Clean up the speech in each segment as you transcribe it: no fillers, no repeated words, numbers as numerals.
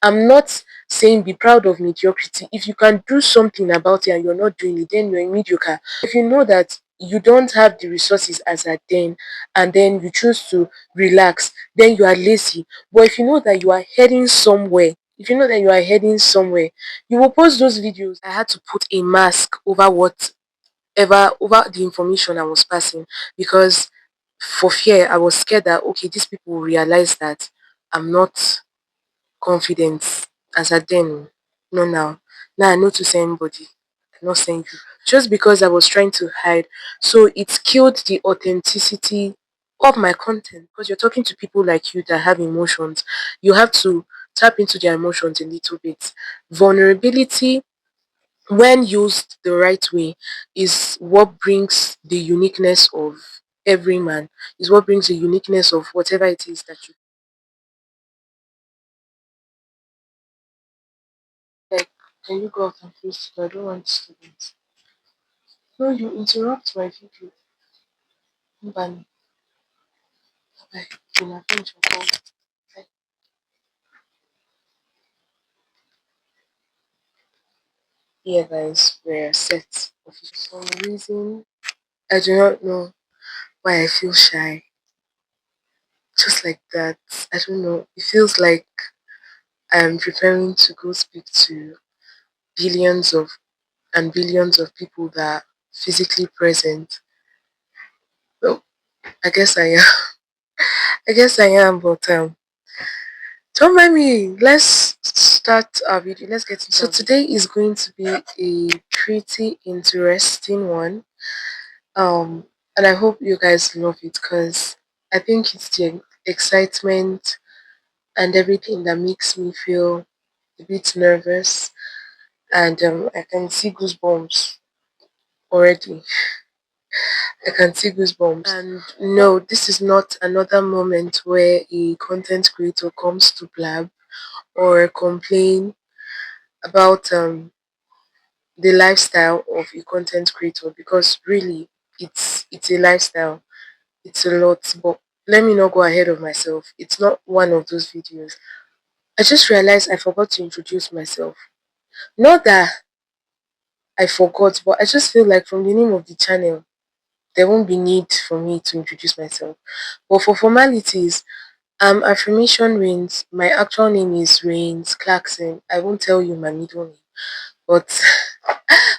I'm not saying be proud of mediocrity. If you can do something about it and you're not doing it, then you're mediocre. If you know that you don't have the resources as at then, and then you choose to relax, then you are lazy. But if you know that you are heading somewhere, if you know that you are heading somewhere, you will post those videos. I had to put a mask over over the information I was passing, because for fear, I was scared that okay, these people will realize that I'm not confident as at then. No, now. Now I know to say anybody. I'm not saying you. Just because I was trying to hide. So it killed the authenticity of my content, because you're talking to people like you that have emotions. You have to tap into their emotions a little bit. Vulnerability, when used the right way, is what brings the uniqueness of every man, is what brings the uniqueness of whatever it is that you like. Can you go out and close the door? I don't want disturbance. No, you interrupt my video. Mbani, bye. Una finish your call. Bye. Yeah, guys, we're set. For some reason, I do not know why I feel shy. Just like that. I don't know. It feels like I'm preparing to go speak to billions of and billions of people that are physically present. Well, I guess I am. I guess I am, but don't mind me. Let's start our video. Let's get into so today is going to be a pretty interesting one. Um, and I hope you guys love it, because I think it's the excitement and everything that makes me feel a bit nervous, and I can see goosebumps already. I can see goosebumps. And no, this is not another moment where a content creator comes to blab or complain about the lifestyle of a content creator, because really it's a lifestyle. It's a lot. But let me not go ahead of myself. It's not one of those videos. I just realized I forgot to introduce myself. Not that I forgot, but I just feel like from the name of the channel, there won't be need for me to introduce myself. But for formalities, Affirmation Rains. My actual name is Rains Clarkson. I won't tell you my middle name. But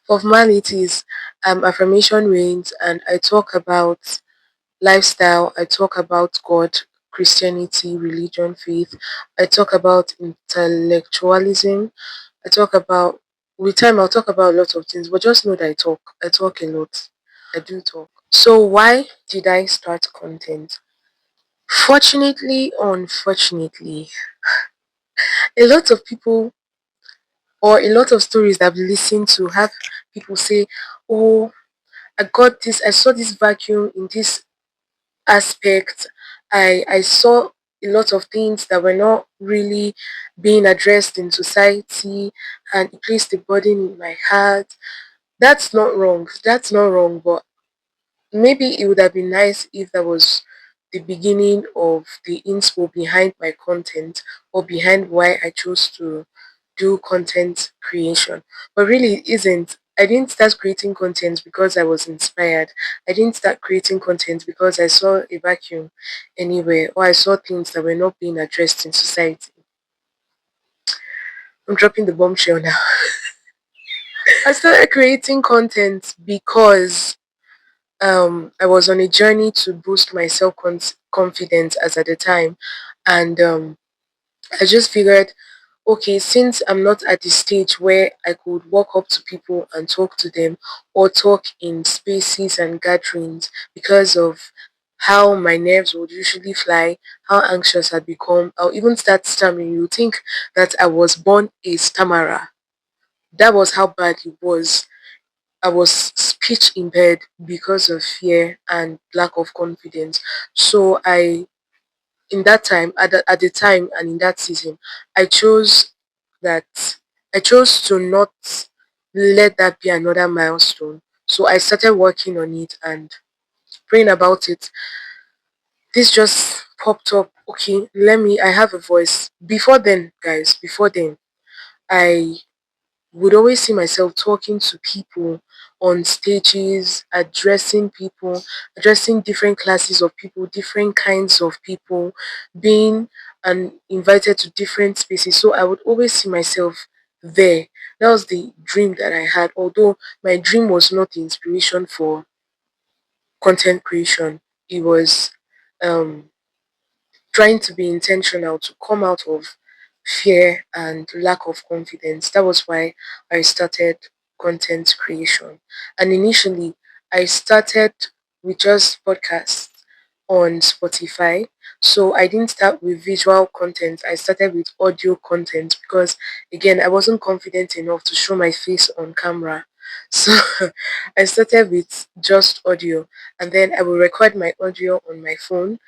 for formalities, Affirmation Rains, and I talk about lifestyle, I talk about God, Christianity, religion, faith. I talk about intellectualism. I talk about, with time, I'll talk about a lot of things, but just know that I talk. I talk a lot. I do talk. So, why did I start content? Fortunately or unfortunately, a lot of people, or a lot of stories that I've listened to, have people say, oh, I saw this vacuum in this aspect. I saw a lot of things that were not really being addressed in society, and it placed a burden in my heart. That's not wrong. That's not wrong, but maybe it would have been nice if that was the beginning of the inspo behind my content, or behind why I chose to do content creation. But really it isn't. I didn't start creating content because I was inspired. I didn't start creating content because I saw a vacuum anywhere, or I saw things that were not being addressed in society. I'm dropping the bombshell now. I started creating content because I was on a journey to boost my self confidence as at the time, and I just figured, okay, since I'm not at the stage where I could walk up to people and talk to them, or talk in spaces and gatherings, because of how my nerves would usually fly, how anxious I'd become, I'll even start stammering. You think that I was born a stammerer. That was how bad it was. I was speech impaired because of fear and lack of confidence. So in that time, at the time and in that season, I chose that, I chose to not let that be another milestone. So I started working on it and praying about it. This just popped up okay, I have a voice. Before then, guys, before then, I would always see myself talking to people on stages, addressing different classes of people, different kinds of people, being and invited to different spaces. So I would always see myself there. That was the dream that I had. Although my dream was not the inspiration for content creation, it was um trying to be intentional to come out of fear and lack of confidence. That was why I started content creation. And initially, I started with just podcasts on Spotify. So I didn't start with visual content. I started with audio content because, again, I wasn't confident enough to show my face on camera. So I started with just audio, and then I will record my audio on my phone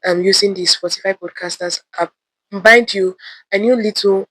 using the Spotify Podcasters app. Mind you, I knew little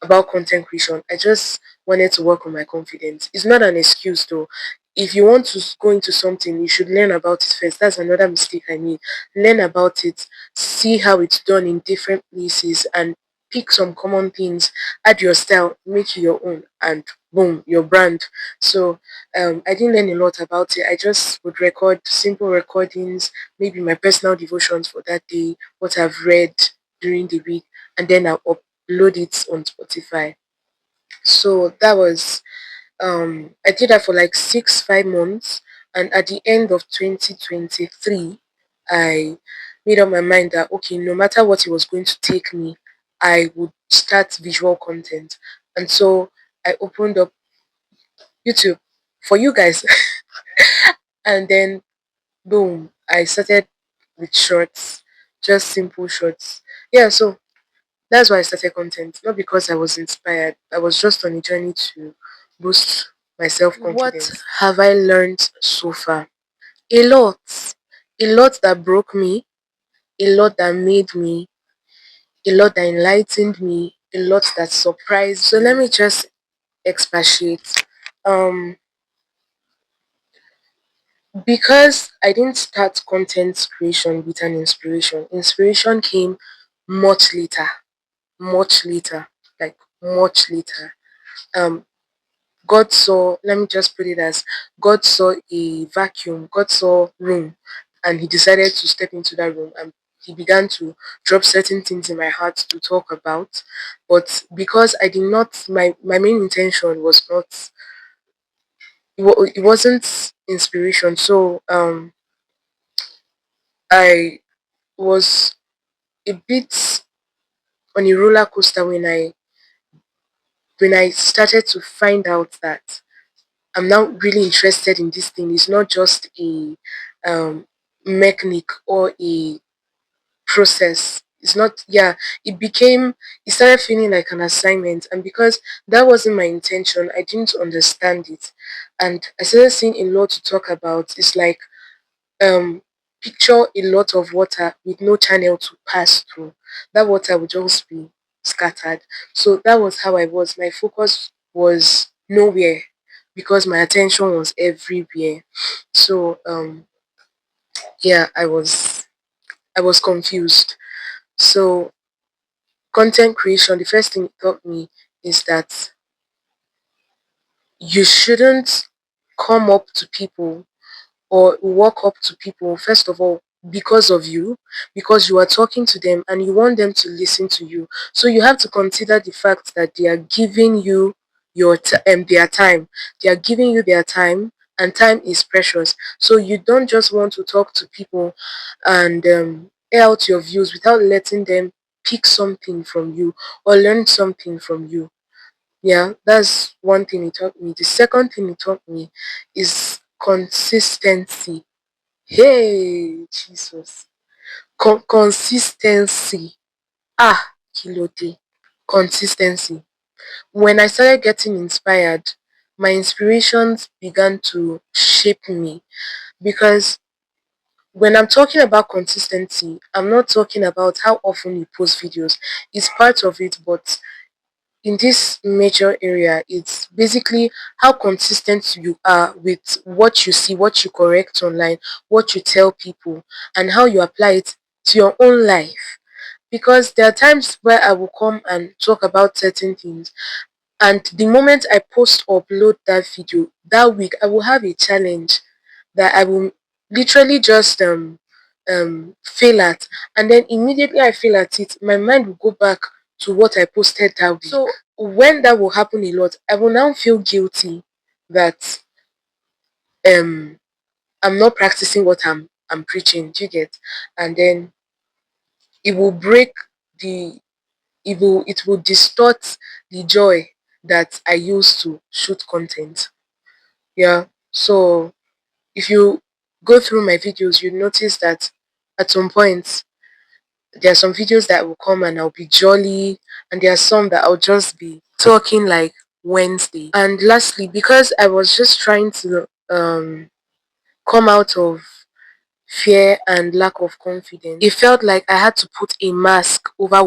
about content creation. I just wanted to work on my confidence. It's not an excuse though. If you want to go into something, you should learn about it first. That's another mistake I made. Learn about it, see how it's done in different places, and pick some common things, add your style, make it your own, and boom, your brand. So I didn't learn a lot about it. I just would record simple recordings, maybe my personal devotions for that day, what I've read during the week, and then I'll upload it on Spotify. So that was I did that for like 5 months, and at the end of 2023 I made up my mind that okay, no matter what it was going to take me, I would start visual content. And so I opened up YouTube for you guys and then boom, I started with shorts, just simple shorts. Yeah, so that's why I started content, not because I was inspired. I was just on a journey to boost my self confidence. What have I learned so far? A lot. A lot that broke me, a lot that made me, a lot that enlightened me, a lot that surprised. So let me just expatiate. Um, because I didn't start content creation with an inspiration. Inspiration came much later, much later, like much later. Um, God saw, let me just put it as God saw a vacuum, God saw room, and He decided to step into that room and He began to drop certain things in my heart to talk about. But because I did not, my main intention was not, it wasn't inspiration. So I was a bit on a roller coaster when I started to find out that I'm now really interested in this thing. It's not just a um, mechanic or a process. It's not, yeah, it started feeling like an assignment. And because that wasn't my intention, I didn't understand it. And I started seeing a lot to talk about. It's like, um, picture a lot of water with no channel to pass through. That water would just be scattered. So that was how I was. My focus was nowhere because my attention was everywhere. So yeah, I was confused. So content creation, the first thing it taught me is that you shouldn't come up to people or walk up to people, first of all, because you are talking to them and you want them to listen to you. So you have to consider the fact that they are giving you their time. They are giving you their time, and time is precious. So you don't just want to talk to people and air out your views without letting them pick something from you or learn something from you. Yeah, that's one thing it taught me. The second thing it taught me is consistency. Hey, Jesus. Consistency. Ah, kilote. Consistency. When I started getting inspired, my inspirations began to shape me because when I'm talking about consistency, I'm not talking about how often you post videos. It's part of it, but in this major area, it's basically how consistent you are with what you see, what you correct online, what you tell people, and how you apply it to your own life. Because there are times where I will come and talk about certain things, and the moment I post or upload that video that week, I will have a challenge that I will literally just fail at, and then immediately I fail at it, my mind will go back to what I posted that week. So when that will happen a lot, I will now feel guilty that um I'm not practicing what I'm preaching. Do you get? And then it will break the it will distort the joy that I use to shoot content. Yeah. So if you go through my videos, you notice that at some point there are some videos that will come and I'll be jolly, and there are some that I'll just be talking like Wednesday. And lastly, because I was just trying to come out of fear and lack of confidence, it felt like I had to put a mask over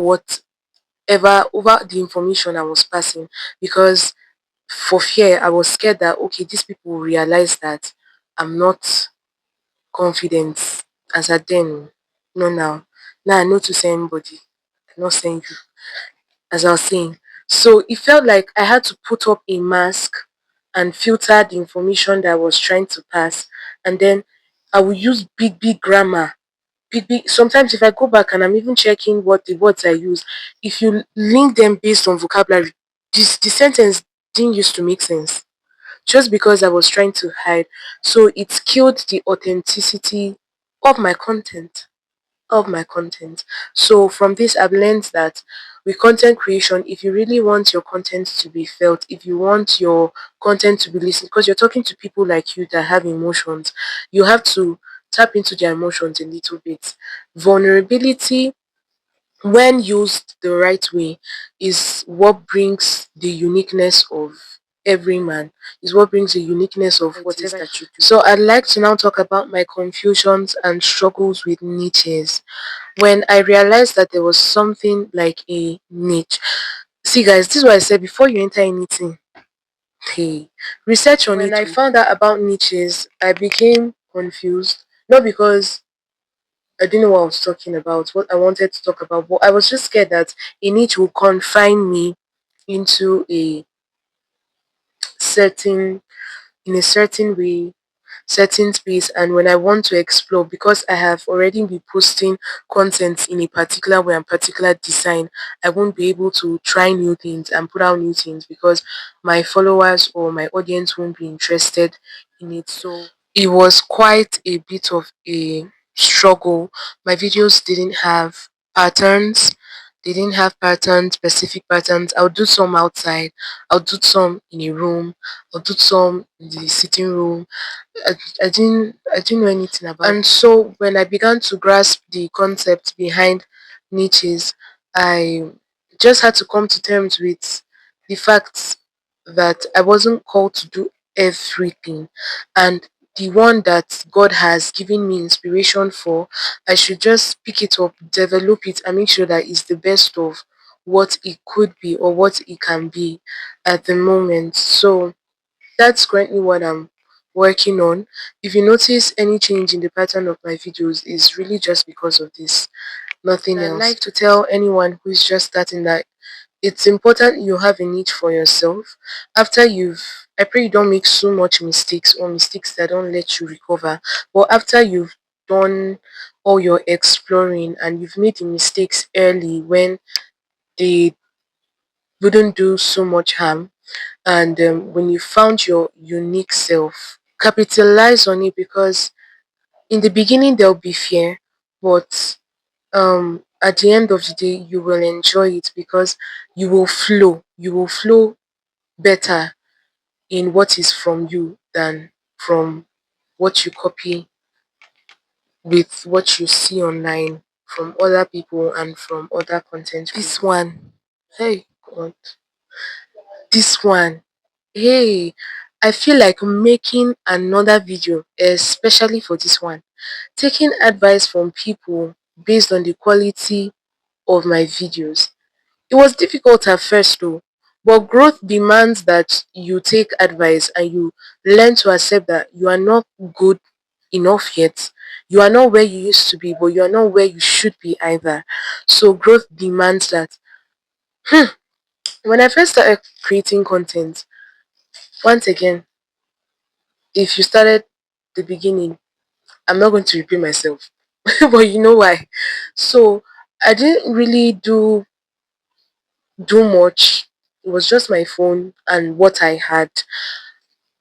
over the information I was passing, because for fear I was scared that okay, these people will realize that I'm not confident as at then. No, now I know to say anybody, I'm not saying you, as I was saying. So it felt like I had to put up a mask and filter the information that I was trying to pass, and then I will use big grammar. Big sometimes if I go back and I'm even checking what the words I use, if you link them based on vocabulary, the sentence didn't used to make sense, just because I was trying to hide. So it killed the authenticity of my content. Of my content. So from this, I've learned that with content creation, if you really want your content to be felt, if you want your content to be listened, because you're talking to people like you that have emotions, you have to tap into their emotions a little bit. Vulnerability, when used the right way, is what brings the uniqueness of every man, is what brings the uniqueness of what is that you do. So I'd like to now talk about my confusions and struggles with niches. When I realized that there was something like a niche. See guys, this is what I said: before you enter anything, hey, research on it. When I found out about niches, I became confused. Not because I didn't know what I was talking about, what I wanted to talk about, but I was just scared that a niche will confine me into a certain in a certain way, certain space. And when I want to explore, because I have already been posting content in a particular way and particular design, I won't be able to try new things and put out new things because my followers or my audience won't be interested in it. So it was quite a bit of a struggle. My videos didn't have patterns. They didn't have patterns, specific patterns. I'll do some outside. I'll do some in a room. I'll do some in the sitting room. I didn't know anything about it. And so when I began to grasp the concept behind niches, I just had to come to terms with the fact that I wasn't called to do everything, and the one that God has given me inspiration for, I should just pick it up, develop it, and make sure that it's the best of what it could be or what it can be at the moment. So that's currently what I'm working on. If you notice any change in the pattern of my videos, is really just because of this, nothing else. I'd like to tell anyone who is just starting that it's important you have a niche for yourself. After I pray you don't make so much mistakes or mistakes that don't let you recover. But after you've done all your exploring and you've made the mistakes early when they wouldn't do so much harm, and when you found your unique self, capitalize on it, because in the beginning there'll be fear, but at the end of the day you will enjoy it, because you will flow better in what is from you than from what you copy with what you see online from other people and from other content. This one, hey God, this one, hey, I feel like making another video especially for this one, taking advice from people based on the quality of my videos. It was difficult at first though, but growth demands that you take advice and you learn to accept that you are not good enough yet. You are not where you used to be, but you are not where you should be either. So growth demands that. When I first started creating content, once again, if you started the beginning, I'm not going to repeat myself. But you know why? So I didn't really do much. It was just my phone and what I had.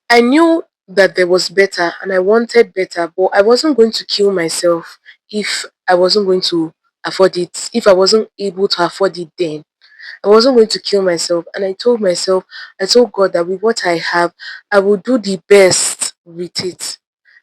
I knew that there was better and I wanted better, but I wasn't going to kill myself if I wasn't going to afford it, if I wasn't able to afford it then. I wasn't going to kill myself. And I told God that with what I have, I will do the best with it.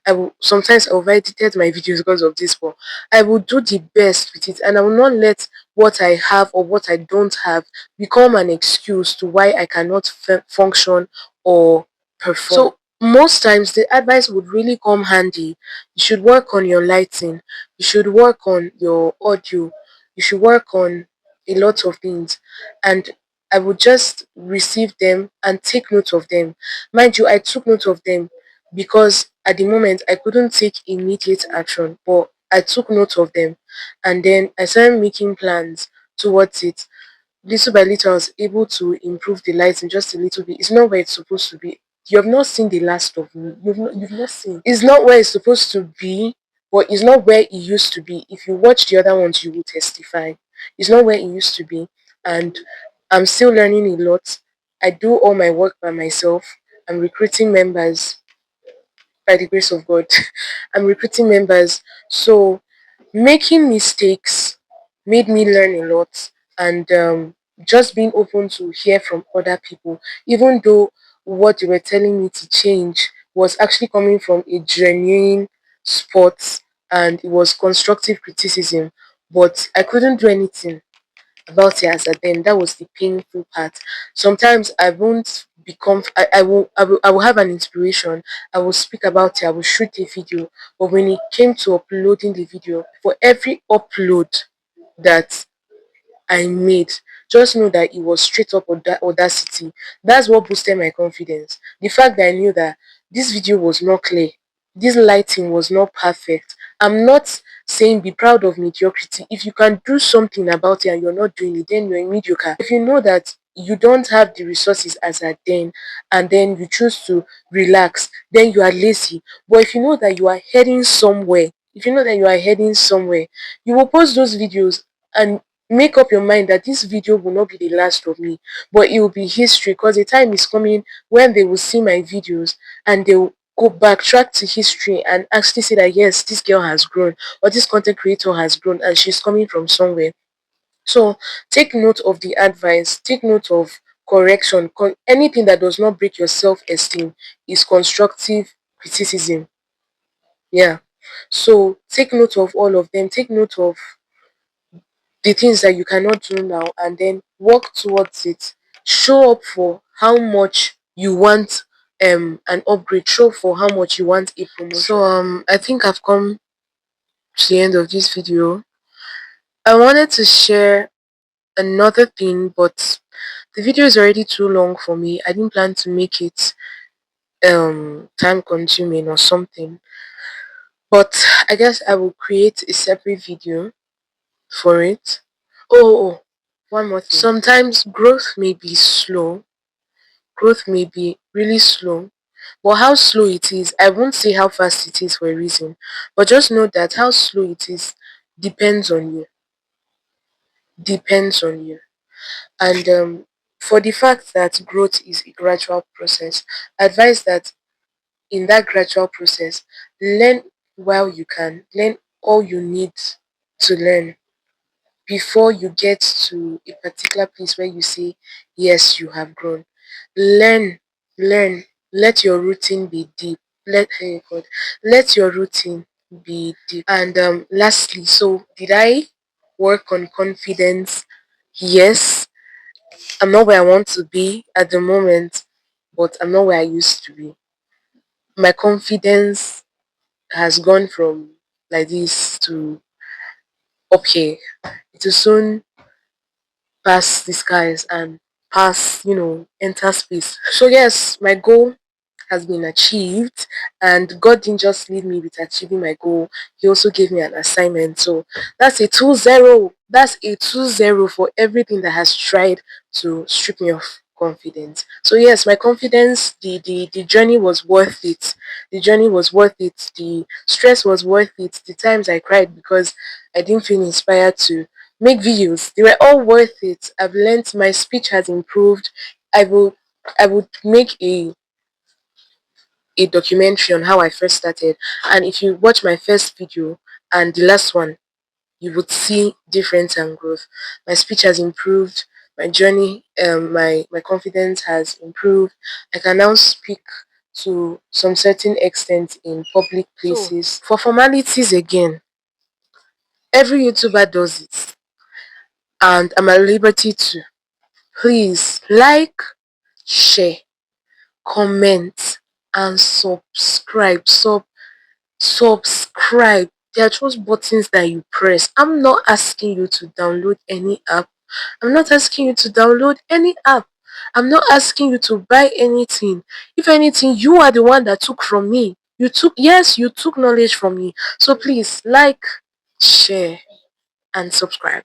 I will sometimes I'll edited my videos because of this, but I will do the best with it, and I will not let what I have or what I don't have become an excuse to why I cannot function or perform. So most times the advice would really come handy. You should work on your lighting, you should work on your audio, you should work on a lot of things, and I would just receive them and take note of them. Mind you, I took note of them because at the moment I couldn't take immediate action, but I took note of them and then I started making plans towards it. Little by little, I was able to improve the lighting just a little bit. It's not where it's supposed to be. You have not seen the last of me. You've not seen. It's not where it's supposed to be, but it's not where it used to be. If you watch the other ones, you will testify. It's not where it used to be, and I'm still learning a lot. I do all my work by myself. I'm recruiting members by the grace of God. I'm recruiting members. So making mistakes made me learn a lot, and just being open to hear from other people, even though what they were telling me to change was actually coming from a genuine spot and it was constructive criticism, but I couldn't do anything about it as at then. That was the painful part. Sometimes I won't become I will have an inspiration, I will speak about it, I will shoot a video, but when it came to uploading the video, for every upload that I made, just know that it was straight up audacity. That's what boosted my confidence. The fact that I knew that this video was not clear, this lighting was not perfect. I'm not saying be proud of mediocrity. If you can do something about it and you're not doing it, then you're mediocre. If you know that you don't have the resources as at then, and then you choose to relax, then you are lazy. But if you know that you are heading somewhere, if you know that you are heading somewhere, you will post those videos and make up your mind that this video will not be the last of me, but it will be history, because the time is coming when they will see my videos and they will go backtrack to history and actually say that yes, this girl has grown, or this content creator has grown and she's coming from somewhere. So take note of the advice, take note of correction. Anything that does not break your self-esteem is constructive criticism. Yeah. So take note of all of them. Take note of the things that you cannot do now and then work towards it. Show up for how much you want an upgrade. Show up for how much you want a promotion. So I think I've come to the end of this video. I wanted to share another thing, but the video is already too long for me. I didn't plan to make it time consuming or something. But I guess I will create a separate video for it. One more thing. Sometimes growth may be slow. Growth may be really slow. But how slow it is, I won't say how fast it is for a reason. But just know that how slow it is depends on you. Depends on you. And for the fact that growth is a gradual process, advise that in that gradual process, learn while you can. Learn all you need to learn before you get to a particular place where you say, yes, you have grown. Learn, learn, let your routine be deep. Hey God, let your routine be deep. And lastly, so did I work on confidence? Yes. I'm not where I want to be at the moment, but I'm not where I used to be. My confidence has gone from like this to up here. It will soon pass the skies and pass, enter space. So yes, my goal has been achieved, and God didn't just leave me with achieving my goal, He also gave me an assignment. So that's a 2-0. That's a 2-0 for everything that has tried to strip me of confidence. So yes, my confidence, the journey was worth it. The journey was worth it. The stress was worth it. The times I cried because I didn't feel inspired to make videos, they were all worth it. I've learned, my speech has improved. I will I would make a documentary on how I first started. And if you watch my first video and the last one, you would see difference and growth. My speech has improved. My journey, my confidence has improved. I can now speak to some certain extent in public places. So, for formalities again, every YouTuber does it, and I'm at liberty to. Please like, share, comment, and subscribe. Subscribe. They are just buttons that you press. I'm not asking you to download any app. I'm not asking you to download any app. I'm not asking you to buy anything. If anything, you are the one that took from me. Yes, you took knowledge from me. So please like, share, and subscribe.